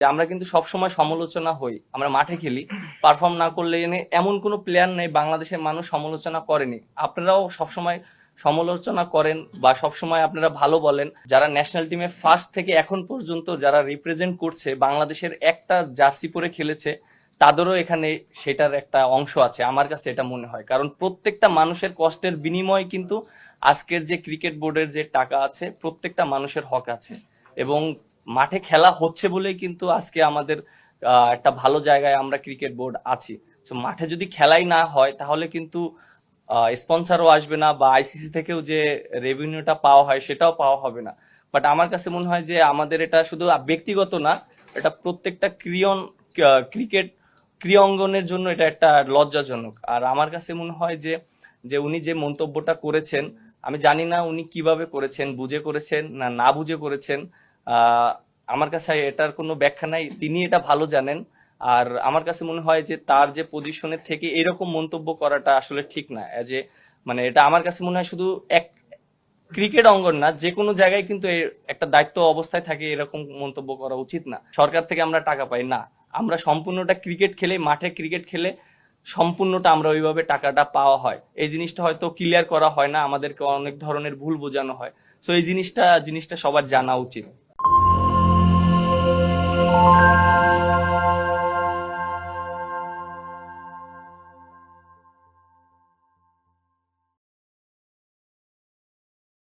যে আমরা কিন্তু সবসময় সমালোচনা হই, আমরা মাঠে খেলি, পারফর্ম না করলে এমন কোনো প্লেয়ার নেই বাংলাদেশের মানুষ সমালোচনা করেনি। আপনারাও সবসময় সমালোচনা করেন বা সবসময় আপনারা ভালো বলেন। যারা ন্যাশনাল টিমে ফার্স্ট থেকে এখন পর্যন্ত যারা রিপ্রেজেন্ট করছে, বাংলাদেশের একটা জার্সি পরে খেলেছে, তাদেরও এখানে সেটার একটা অংশ আছে, আমার কাছে এটা মনে হয়। কারণ প্রত্যেকটা মানুষের কষ্টের বিনিময়ে কিন্তু আজকের যে ক্রিকেট বোর্ডের যে টাকা আছে, প্রত্যেকটা মানুষের হক আছে। এবং মাঠে খেলা হচ্ছে বলেই কিন্তু আজকে আমাদের একটা ভালো জায়গায় আমরা ক্রিকেট বোর্ড আছি। তো মাঠে যদি খেলাই না হয় তাহলে কিন্তু স্পন্সরও আসবে না, বা আইসিসি থেকেও যে রেভিনিউটা পাওয়া হয় সেটাও পাওয়া হবে না। বাট আমার কাছে মনে হয় যে আমাদের এটা শুধু ব্যক্তিগত না, এটা প্রত্যেকটা ক্রিকেট ক্রীড়াঙ্গনের জন্য এটা একটা লজ্জাজনক। আর আমার কাছে মনে হয় যে যে উনি যে মন্তব্যটা করেছেন, আমি জানি না উনি কিভাবে করেছেন, বুঝে করেছেন না না বুঝে করেছেন। আহ আমার কাছে এটার কোনো ব্যাখ্যা নাই, তিনি এটা ভালো জানেন। আর আমার কাছে মনে হয় যে তার যে পজিশনের থেকে এরকম মন্তব্য করাটা আসলে ঠিক না। যে মানে এটা আমার কাছে মনে হয় শুধু এক ক্রিকেট অঙ্গন না, যে কোনো জায়গায় কিন্তু একটা দায়িত্ব অবস্থায় থাকে এরকম মন্তব্য করা উচিত না। সরকার থেকে আমরা টাকা পাই না, আমরা সম্পূর্ণটা ক্রিকেট খেলে, মাঠে ক্রিকেট খেলে সম্পূর্ণটা আমরা ওইভাবে টাকাটা পাওয়া হয়। এই জিনিসটা হয়তো ক্লিয়ার করা হয় না, আমাদেরকে অনেক ধরনের ভুল বোঝানো হয়। সো এই জিনিসটা সবার জানা উচিত।